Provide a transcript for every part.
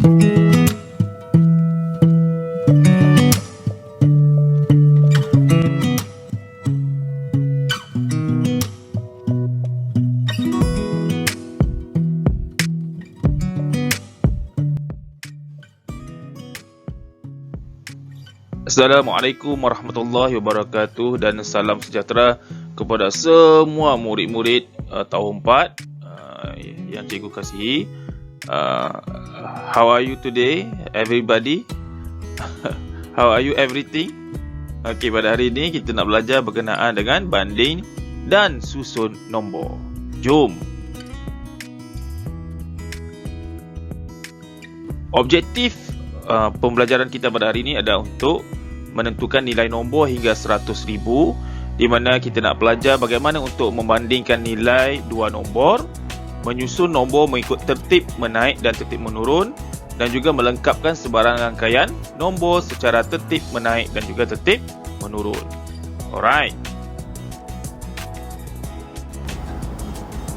Assalamualaikum warahmatullahi wabarakatuh dan salam sejahtera kepada semua murid-murid tahun 4 yang cikgu kasihi. How are you today, everybody? How are you everything? Okey, pada hari ini kita nak belajar berkenaan dengan banding dan susun nombor. Jom. Objektif pembelajaran kita pada hari ini adalah untuk menentukan nilai nombor hingga 100,000, di mana kita nak belajar bagaimana untuk membandingkan nilai dua nombor, menyusun nombor mengikut tertib menaik dan tertib menurun, dan juga melengkapkan sebarang rangkaian nombor secara tertib menaik dan juga tertib menurun. Alright.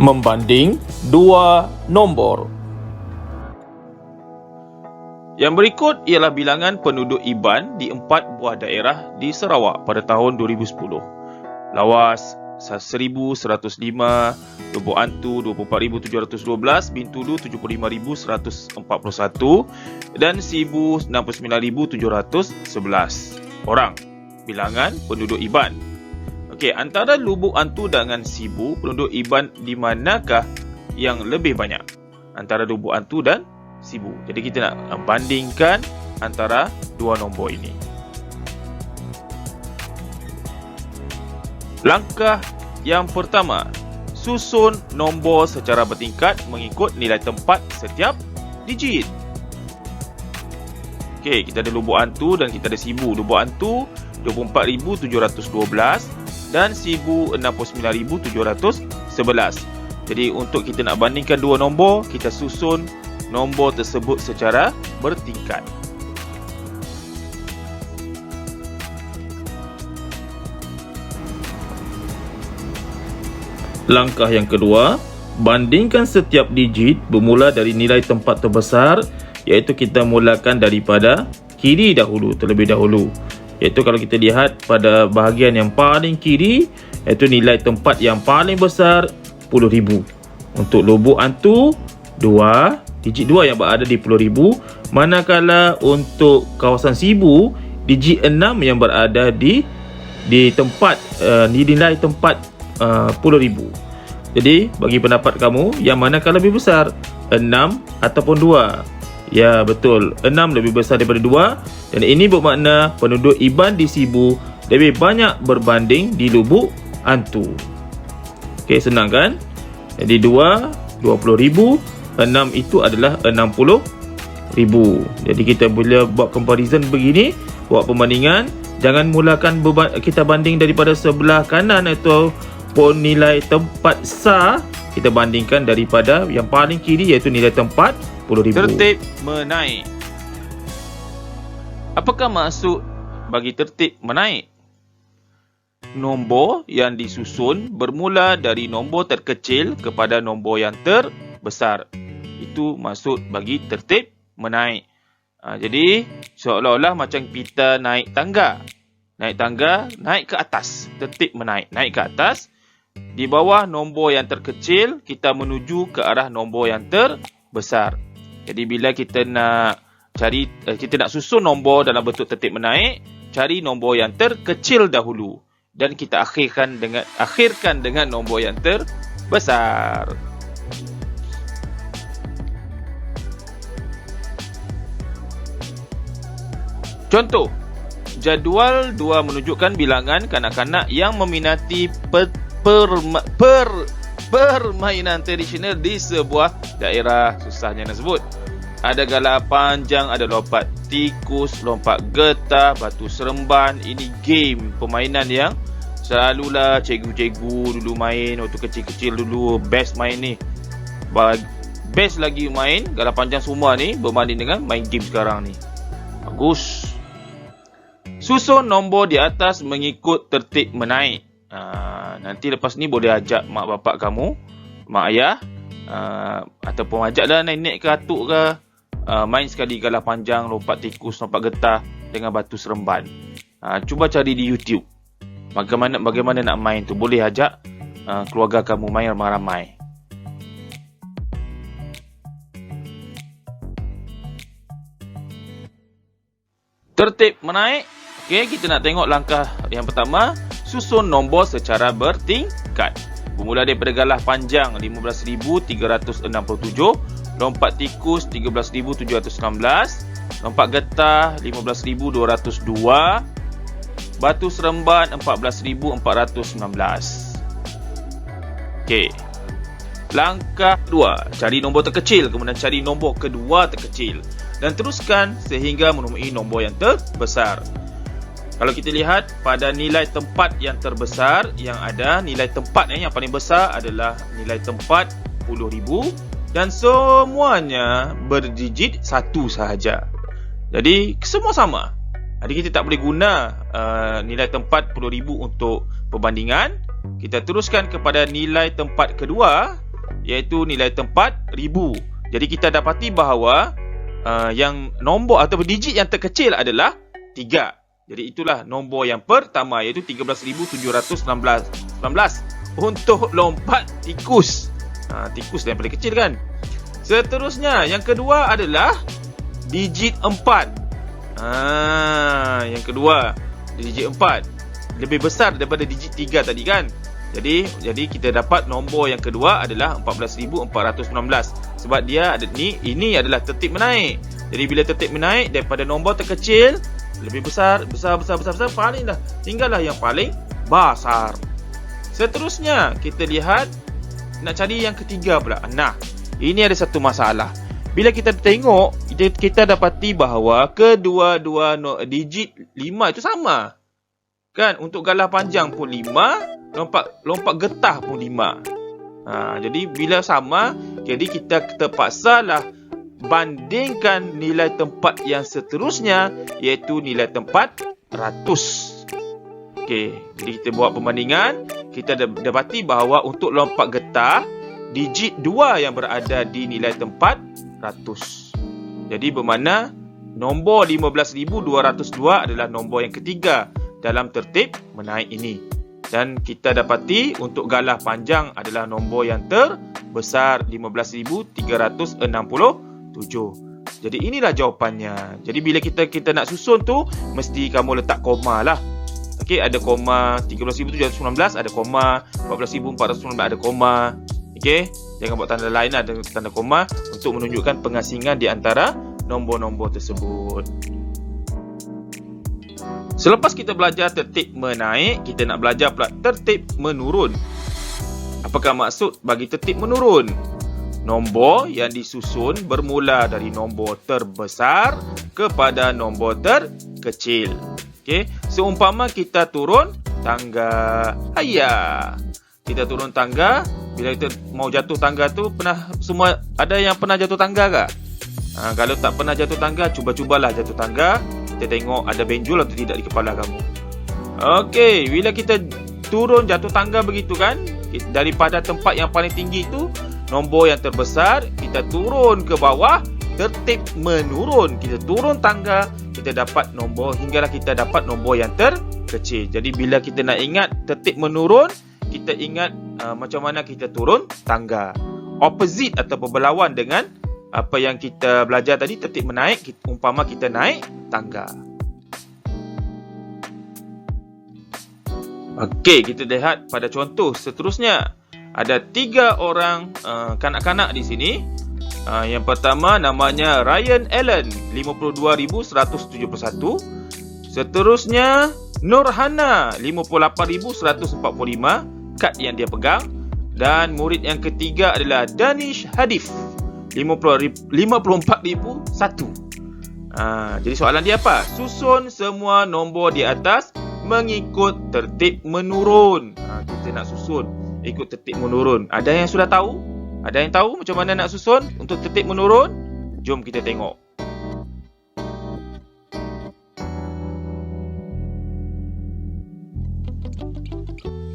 Membanding dua nombor. Yang berikut ialah bilangan penduduk Iban di 4 buah daerah di Sarawak pada tahun 2010. Lawas 1,105, Lubuk Antu 24,712, Bintulu 75,141 dan Sibu 69,711 orang. Bilangan penduduk Iban. Okey, antara Lubuk Antu dengan Sibu, penduduk Iban di manakah yang lebih banyak? Antara Lubuk Antu dan Sibu. Jadi kita nak bandingkan antara dua nombor ini. Langkah yang pertama, susun nombor secara bertingkat mengikut nilai tempat setiap digit. Okey, kita ada Lubuk Antu dan kita ada Sibu. Lubuk Antu 24,712 dan Sibu 69,711. Jadi untuk kita nak bandingkan dua nombor, kita susun nombor tersebut secara bertingkat. Langkah yang kedua, bandingkan setiap digit bermula dari nilai tempat terbesar, iaitu kita mulakan daripada kiri dahulu, terlebih dahulu. Iaitu kalau kita lihat pada bahagian yang paling kiri, iaitu nilai tempat yang paling besar 10,000. Untuk Lubuk Antu 2, digit 2 yang berada di 10,000, manakala untuk kawasan Sibu, digit 6 yang berada di tempat nilai tempat 10,000. Jadi bagi pendapat kamu, yang manakah lebih besar, 6 ataupun 2? Ya, betul, 6 lebih besar daripada 2, dan ini bermakna penduduk Iban di Sibu lebih banyak berbanding di Lubuk Antu. Okey, senang kan? Jadi 2 20,000, 6 itu adalah 60,000. Jadi kita bila buat comparison begini, buat perbandingan, jangan mulakan kita banding daripada sebelah kanan ataupun nilai tempat sah, kita bandingkan daripada yang paling kiri, iaitu nilai tempat 10,000. Tertib menaik. Apakah maksud bagi tertib menaik? Nombor yang disusun bermula dari nombor terkecil kepada nombor yang terbesar. Itu maksud bagi tertib menaik. Jadi seolah-olah macam kita naik tangga. Naik tangga, naik ke atas. Tertib menaik, naik ke atas. Di bawah nombor yang terkecil, kita menuju ke arah nombor yang terbesar. Jadi bila kita nak susun nombor dalam bentuk tertib menaik, cari nombor yang terkecil dahulu dan kita akhirkan dengan nombor yang terbesar. Contoh, jadual 2 menunjukkan bilangan kanak-kanak yang meminati permainan tradisional di sebuah daerah. Susahnya nak sebut. Ada galah panjang, ada lompat tikus, lompat getah, batu seremban. Ini game permainan yang selalulah cikgu-cikgu dulu main waktu kecil-kecil dulu. Best main ni. Best lagi main galah panjang semua ni berbanding dengan main game sekarang ni. Bagus. Susun nombor di atas mengikut tertib menaik. Nanti lepas ni boleh ajak mak bapak kamu, mak ayah, ataupun ajaklah nenek ke atuk ke, main sekali galah panjang, lompat tikus, lompat getah dengan batu seremban. Cuba cari di YouTube. Bagaimana nak main tu. Boleh ajak keluarga kamu main ramai-ramai. Tertib menaik. Okey, kita nak tengok langkah yang pertama. Susun nombor secara bertingkat. Bermula daripada galah panjang 15,367, lompat tikus 13,716, lompat getah 15,202, batu seremban 14,419. Okey. Langkah kedua, cari nombor terkecil, kemudian cari nombor kedua terkecil dan teruskan sehingga menemui nombor yang terbesar. Kalau kita lihat pada nilai tempat yang terbesar yang ada, nilai tempat yang paling besar adalah nilai tempat 10,000 dan semuanya berdigit 1 sahaja. Jadi semua sama. Jadi kita tak boleh guna nilai tempat 10,000 untuk perbandingan. Kita teruskan kepada nilai tempat kedua, iaitu nilai tempat 1000. Jadi kita dapati bahawa yang nombor atau digit yang terkecil adalah 3. Jadi itulah nombor yang pertama, iaitu 13,719 untuk lompat tikus. Tikus yang paling kecil kan. Seterusnya yang kedua adalah digit 4. Yang kedua digit 4 lebih besar daripada digit 3 tadi kan. Jadi kita dapat nombor yang kedua adalah 14,419 sebab dia ada ini adalah tertib menaik. Jadi bila tertib menaik daripada nombor terkecil lebih besar palinglah hinggalah yang paling besar. Seterusnya kita lihat nak cari yang ketiga pula. Nah, ini ada satu masalah. Bila kita tengok, kita dapati bahawa kedua-dua digit 5 itu sama. Kan, untuk galah panjang pun 5, lompat getah pun 5. Jadi bila sama, jadi kita terpaksalah bandingkan nilai tempat yang seterusnya, iaitu nilai tempat 100. Okey, jadi kita buat perbandingan, kita dapati bahawa untuk lompat getah, digit 2 yang berada di nilai tempat 100. Jadi bermakna nombor 15,202 adalah nombor yang ketiga dalam tertib menaik ini. Dan kita dapati untuk galah panjang adalah nombor yang terbesar, 15,367. Jadi inilah jawapannya. Jadi bila kita nak susun tu, mesti kamu letak koma lah. Okey, ada koma 13,719, ada koma 14,419, ada koma. Okey, jangan buat tanda lain lah, ada tanda koma untuk menunjukkan pengasingan di antara nombor-nombor tersebut. Selepas kita belajar tertib menaik, kita nak belajar pula tertib menurun. Apakah maksud bagi tertib menurun? Nombor yang disusun bermula dari nombor terbesar kepada nombor terkecil. Okey, seumpama kita turun tangga. Kita turun tangga, bila kita mau jatuh tangga tu, semua ada yang pernah jatuh tangga ke? Kalau tak pernah jatuh tangga, cubalah jatuh tangga. Kita tengok ada benjol atau tidak di kepala kamu. Okey, bila kita turun jatuh tangga begitu kan, daripada tempat yang paling tinggi tu, nombor yang terbesar, kita turun ke bawah, tertib menurun. Kita turun tangga, kita dapat nombor, hinggalah kita dapat nombor yang terkecil. Jadi bila kita nak ingat tertib menurun, kita ingat macam mana kita turun tangga. Opposite atau berlawan dengan apa yang kita belajar tadi, tertib menaik, umpama kita naik tangga. Okey, kita lihat pada contoh seterusnya. Ada 3 orang kanak-kanak di sini. Yang pertama namanya Ryan Allen, 52,171. Seterusnya Nurhana, 58,145 kad yang dia pegang. Dan murid yang ketiga adalah Danish Hadif, 54,001. Jadi soalan dia apa? Susun semua nombor di atas mengikut tertib menurun. Kita nak susun ikut tertib menurun. Ada yang sudah tahu? Ada yang tahu macam mana nak susun untuk tertib menurun? Jom kita tengok.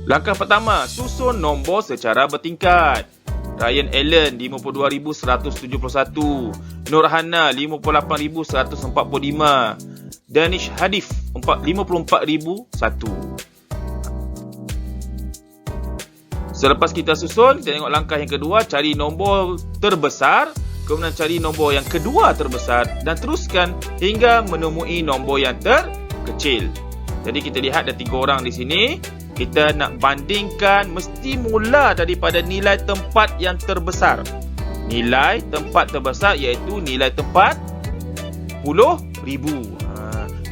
Langkah pertama, susun nombor secara bertingkat. Ryan Allen 52,171, Nurhana 58,145. Danish Hadif 54,001. Selepas kita susun, kita tengok langkah yang kedua, cari nombor terbesar, kemudian cari nombor yang kedua terbesar dan teruskan hingga menemui nombor yang terkecil. Jadi kita lihat ada 3 orang di sini. Kita nak bandingkan, mesti mula daripada nilai tempat yang terbesar. Nilai tempat terbesar iaitu nilai tempat 10,000.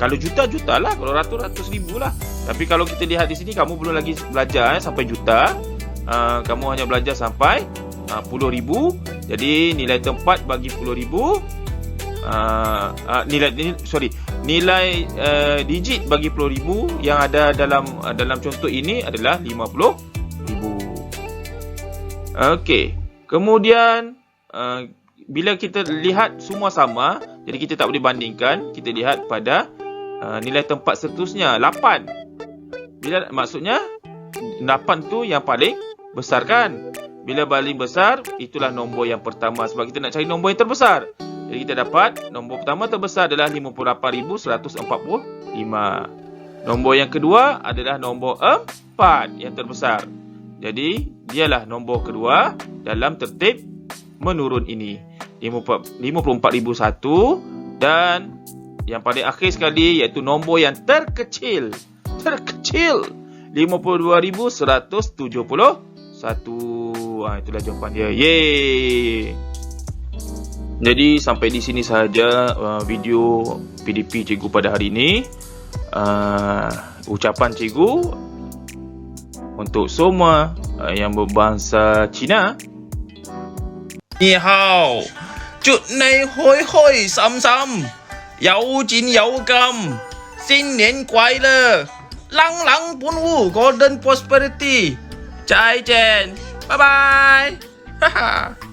Kalau juta lah, kalau ratus ribu lah. Tapi kalau kita lihat di sini, kamu belum lagi belajar sampai juta. Kamu hanya belajar sampai 10,000. Jadi nilai tempat bagi 10,000, nilai digit bagi 10,000 yang ada dalam contoh ini adalah 50,000. Okey. Kemudian bila kita lihat semua sama, jadi kita tak boleh bandingkan. Kita lihat pada nilai tempat seterusnya 8. Bila maksudnya 8 tu yang paling besar kan? Bila paling besar, itulah nombor yang pertama sebab kita nak cari nombor yang terbesar. Jadi kita dapat nombor pertama terbesar adalah 58,145. Nombor yang kedua adalah nombor 4 yang terbesar. Jadi dialah nombor kedua dalam tertib menurun ini. 54,001 dan yang paling akhir sekali iaitu nombor yang terkecil. 52,171. Itulah jawapan dia. Yeay. Jadi sampai di sini sahaja video PDP cikgu pada hari ini. Ucapan cikgu untuk semua yang berbangsa Cina. Ni hao. Chut nei hoi hoi sam sam. Yao jin yao gam. Xin nian kuai le. Lang lang bun wu golden prosperity. 再见，拜拜，哈哈。